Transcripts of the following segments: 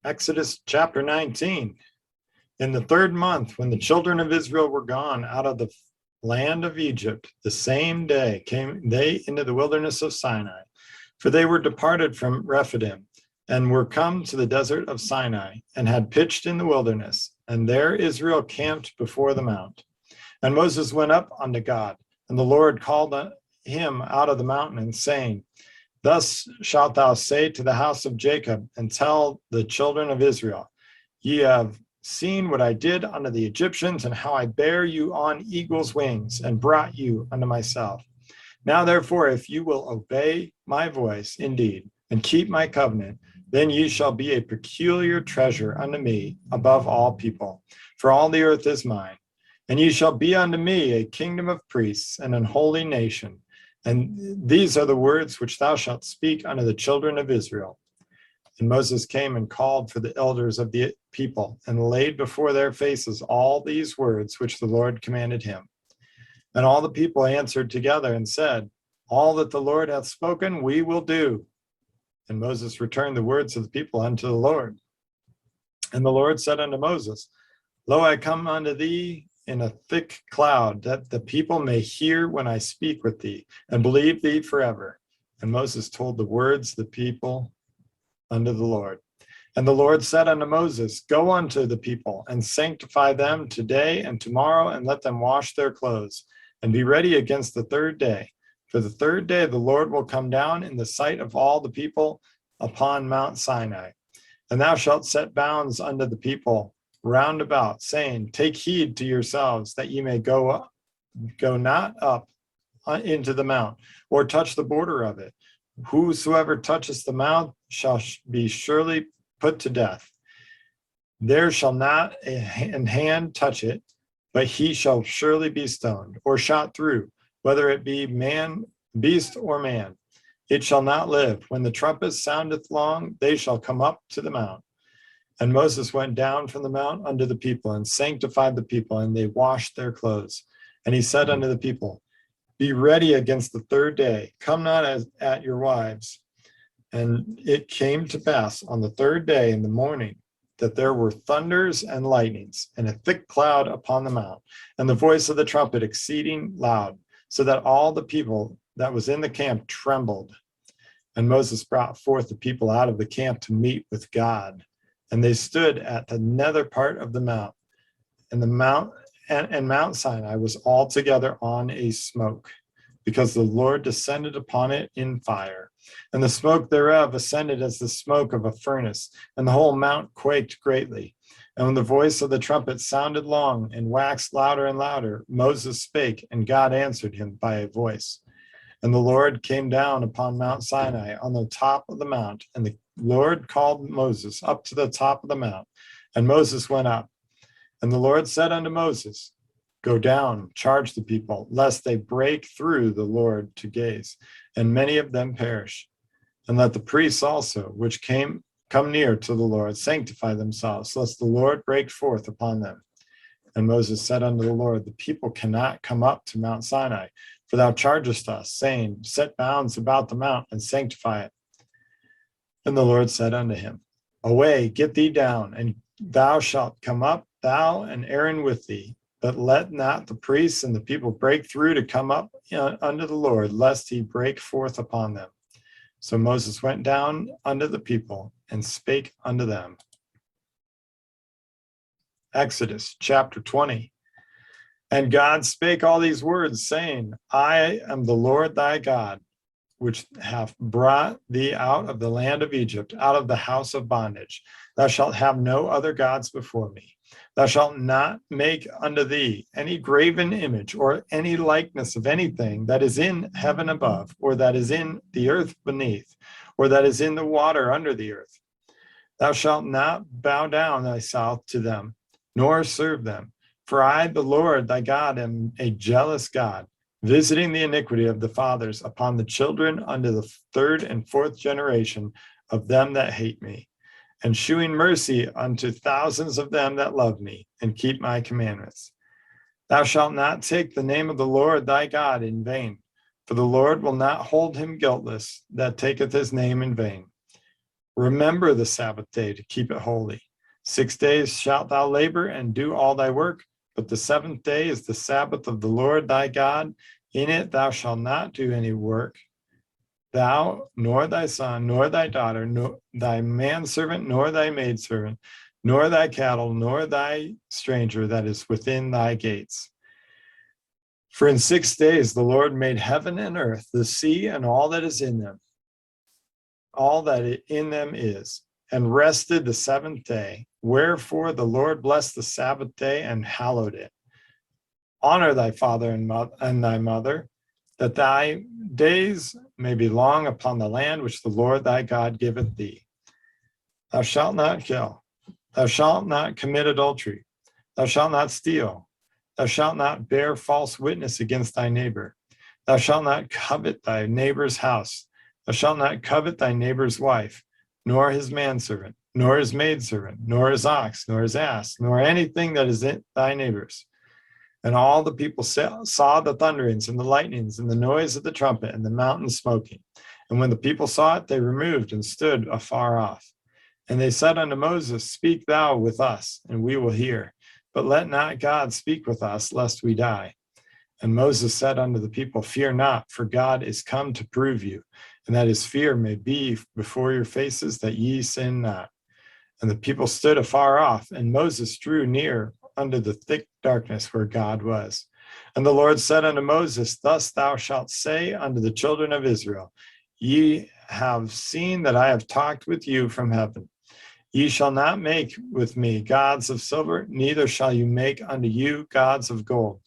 Exodus chapter 19. In the 3rd month, when the children of Israel were gone out of the land of Egypt, the same day came they into the wilderness of Sinai, for they were departed from Rephidim, and were come to the desert of Sinai, and had pitched in the wilderness, and there Israel camped before the mount. And Moses went up unto God, and the Lord called him out of the mountain, saying, Thus shalt thou say to the house of Jacob, and tell the children of Israel, Ye have seen what I did unto the Egyptians, and how I bare you on eagle's wings, and brought you unto myself. Now therefore, if you will obey my voice indeed, and keep my covenant, then ye shall be a peculiar treasure unto me above all people, for all the earth is mine. And ye shall be unto me a kingdom of priests, and an holy nation. And these are the words which thou shalt speak unto the children of Israel. And Moses came and called for the elders of the people, and laid before their faces all these words which the Lord commanded him. And all the people answered together and said, All that the Lord hath spoken, we will do. And Moses returned the words of the people unto the Lord. And the Lord said unto Moses, Lo, I come unto thee in a thick cloud, that the people may hear when I speak with thee, and believe thee forever. And Moses told the words of the people unto the Lord. And the Lord said unto Moses, Go unto the people, and sanctify them today and tomorrow, and let them wash their clothes, and be ready against the 3rd day. For the 3rd day the Lord will come down in the sight of all the people upon Mount Sinai. And thou shalt set bounds unto the people round about, saying, Take heed to yourselves, that ye may go not up into the mount, or touch the border of it. Whosoever touches the mount shall be surely put to death. There shall not an hand touch it, but he shall surely be stoned, or shot through, whether it be man, beast, or man. It shall not live. When the trumpet soundeth long, they shall come up to the mount. And Moses went down from the mount unto the people, and sanctified the people, and they washed their clothes. And he said unto the people, Be ready against the 3rd day, come not as at your wives. And it came to pass on the 3rd day in the morning, that there were thunders and lightnings, and a thick cloud upon the mount, and the voice of the trumpet exceeding loud, so that all the people that was in the camp trembled. And Moses brought forth the people out of the camp to meet with God. And they stood at the nether part of the mount, and Mount Sinai was altogether on a smoke, because the Lord descended upon it in fire. And the smoke thereof ascended as the smoke of a furnace, and the whole mount quaked greatly. And when the voice of the trumpet sounded long, and waxed louder and louder, Moses spake, and God answered him by a voice. And the Lord came down upon Mount Sinai on the top of the mount, and the Lord called Moses up to the top of the mount, and Moses went up. And the Lord said unto Moses, Go down, charge the people, lest they break through the Lord to gaze, and many of them perish. And let the priests also, which come near to the Lord, sanctify themselves, lest the Lord break forth upon them. And Moses said unto the Lord, The people cannot come up to Mount Sinai, for thou chargest us, saying, Set bounds about the mount, and sanctify it. And the Lord said unto him, Away, get thee down, and thou shalt come up, thou and Aaron with thee. But let not the priests and the people break through to come up unto the Lord, lest he break forth upon them. So Moses went down unto the people, and spake unto them. Exodus chapter 20. And God spake all these words, saying, I am the Lord thy God, which hath brought thee out of the land of Egypt, out of the house of bondage. Thou shalt have no other gods before me. Thou shalt not make unto thee any graven image, or any likeness of anything that is in heaven above, or that is in the earth beneath, or that is in the water under the earth. Thou shalt not bow down thyself to them, nor serve them. For I, the Lord thy God, am a jealous God, visiting the iniquity of the fathers upon the children unto the 3rd and 4th generation of them that hate me, and shewing mercy unto thousands of them that love me, and keep my commandments. Thou shalt not take the name of the Lord thy God in vain, for the Lord will not hold him guiltless that taketh his name in vain. Remember the Sabbath day to keep it holy. 6 days shalt thou labor and do all thy work, but the seventh day is the Sabbath of the Lord thy God. In it thou shalt not do any work, thou, nor thy son, nor thy daughter, nor thy manservant, nor thy maidservant, nor thy cattle, nor thy stranger that is within thy gates. For in 6 days the Lord made heaven and earth, the sea, and all that is in them, all that in them is, and rested the seventh day. Wherefore the Lord blessed the Sabbath day and hallowed it. Honor thy father and thy mother, that thy days may be long upon the land which the Lord thy God giveth thee. Thou shalt not kill. Thou shalt not commit adultery. Thou shalt not steal. Thou shalt not bear false witness against thy neighbor. Thou shalt not covet thy neighbor's house. Thou shalt not covet thy neighbor's wife, nor his manservant, nor his maidservant, nor his ox, nor his ass, nor anything that is in thy neighbor's. And all the people saw the thunderings and the lightnings and the noise of the trumpet and the mountain smoking. And when the people saw it, they removed and stood afar off. And they said unto Moses, Speak thou with us, and we will hear. But let not God speak with us, lest we die. And Moses said unto the people, Fear not, for God is come to prove you, and that his fear may be before your faces, that ye sin not. And the people stood afar off, and Moses drew near unto the thick darkness where God was. And the Lord said unto Moses, Thus thou shalt say unto the children of Israel, Ye have seen that I have talked with you from heaven. Ye shall not make with me gods of silver, neither shall you make unto you gods of gold.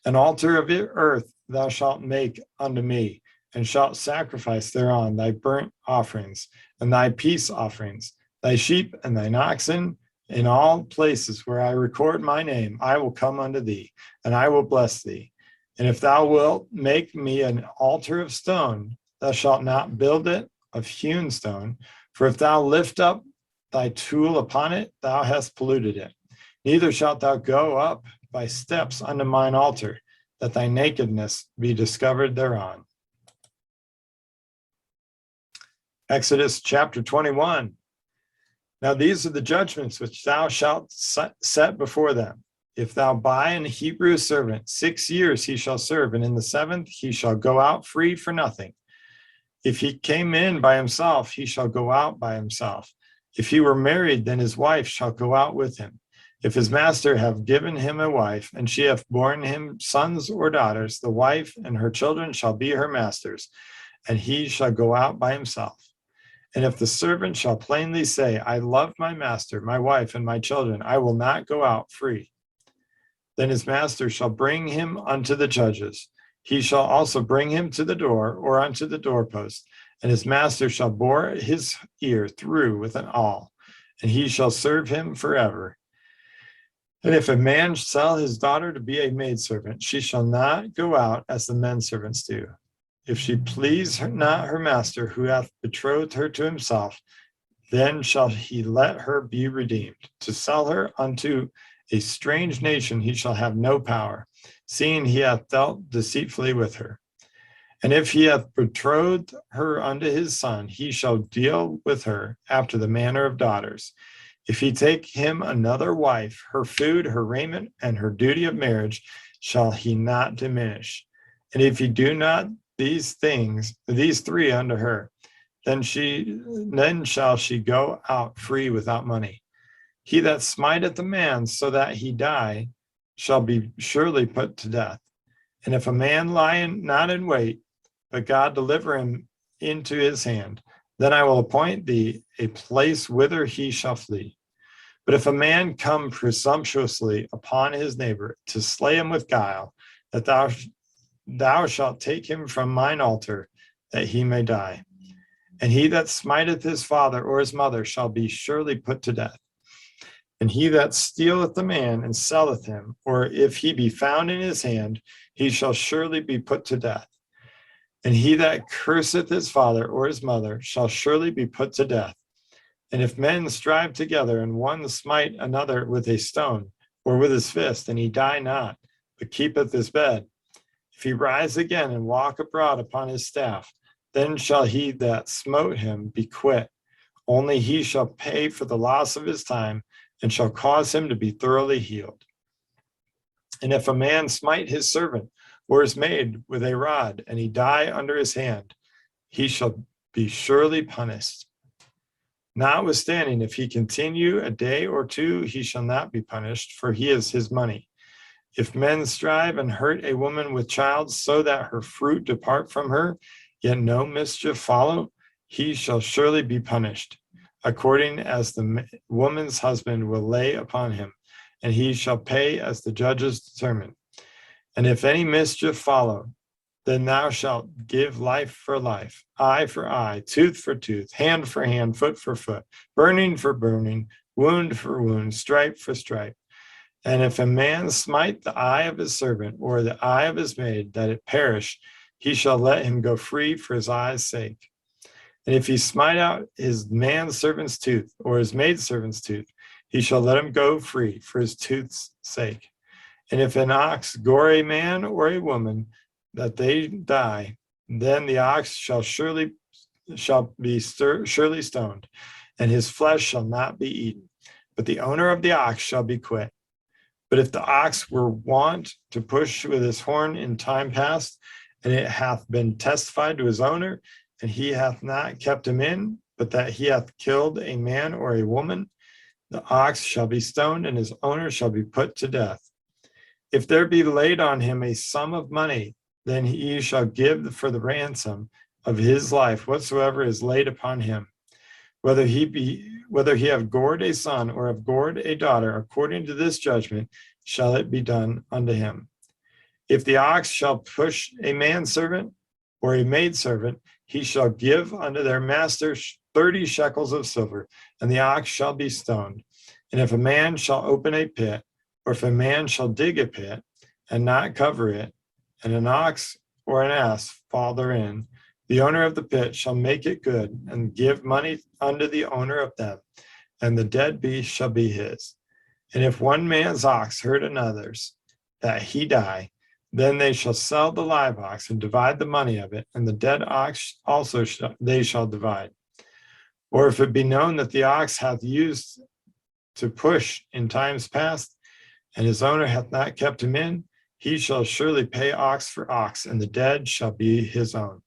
An altar of earth thou shalt make unto me, and shalt sacrifice thereon thy burnt offerings, and thy peace offerings, thy sheep and thine oxen. In all places where I record my name, I will come unto thee, and I will bless thee. And if thou wilt make me an altar of stone, thou shalt not build it of hewn stone, for if thou lift up thy tool upon it, thou hast polluted it. Neither shalt thou go up by steps unto mine altar, that thy nakedness be discovered thereon. Exodus chapter 21. Now these are the judgments which thou shalt set before them. If thou buy an Hebrew servant, 6 years he shall serve, and in the 7th he shall go out free for nothing. If he came in by himself, he shall go out by himself. If he were married, then his wife shall go out with him. If his master have given him a wife, and she hath borne him sons or daughters, the wife and her children shall be her master's, and he shall go out by himself. And if the servant shall plainly say, I love my master, my wife, and my children, I will not go out free, then his master shall bring him unto the judges. He shall also bring him to the door or unto the doorpost, and his master shall bore his ear through with an awl, and he shall serve him forever. And if a man sell his daughter to be a maidservant, she shall not go out as the men servants do. If she please not her master, who hath betrothed her to himself, then shall he let her be redeemed. To sell her unto a strange nation he shall have no power, seeing he hath dealt deceitfully with her. And if he hath betrothed her unto his son, he shall deal with her after the manner of daughters. If he take him another wife, her food, her raiment, and her duty of marriage shall he not diminish. And if he do not these three unto her, then shall she go out free without money. He that smiteth a man so that he die shall be surely put to death. And if a man lie not in wait, but God deliver him into his hand, then I will appoint thee a place whither he shall flee. But if a man come presumptuously upon his neighbor to slay him with guile, that thou shalt take him from mine altar, that he may die. And he that smiteth his father or his mother shall be surely put to death. And he that stealeth a man and selleth him, or if he be found in his hand, he shall surely be put to death. And he that curseth his father or his mother shall surely be put to death. And if men strive together, and one smite another with a stone, or with his fist, and he die not, but keepeth his bed, if he rise again and walk abroad upon his staff, then shall he that smote him be quit. Only he shall pay for the loss of his time, and shall cause him to be thoroughly healed. And if a man smite his servant or his maid with a rod, and he die under his hand, he shall be surely punished. Notwithstanding, if he continue a day or two, he shall not be punished, for he is his money. If men strive and hurt a woman with child, so that her fruit depart from her, yet no mischief follow, he shall surely be punished, according as the woman's husband will lay upon him, and he shall pay as the judges determine. And if any mischief follow, then thou shalt give life for life, eye for eye, tooth for tooth, hand for hand, foot for foot, burning for burning, wound for wound, stripe for stripe. And if a man smite the eye of his servant or the eye of his maid, that it perish, he shall let him go free for his eye's sake. And if he smite out his manservant's tooth or his maidservant's tooth, he shall let him go free for his tooth's sake. And if an ox gore a man or a woman, that they die, then the ox shall be surely stoned, and his flesh shall not be eaten, but the owner of the ox shall be quit. But if the ox were wont to push with his horn in time past, and it hath been testified to his owner, and he hath not kept him in, but that he hath killed a man or a woman, the ox shall be stoned, and his owner shall be put to death. If there be laid on him a sum of money, then he shall give for the ransom of his life whatsoever is laid upon him, whether he have gored a son or have gored a daughter, according to this judgment shall it be done unto him. If the ox shall push a manservant or a maidservant, he shall give unto their master 30 shekels of silver, and the ox shall be stoned. And if a man shall open a pit, or if a man shall dig a pit and not cover it, and an ox or an ass fall therein, the owner of the pit shall make it good, and give money unto the owner of them, and the dead beast shall be his. And if one man's ox hurt another's, that he die, then they shall sell the live ox and divide the money of it, and the dead ox also they shall divide. Or if it be known that the ox hath used to push in times past, and his owner hath not kept him in, he shall surely pay ox for ox, and the dead shall be his own.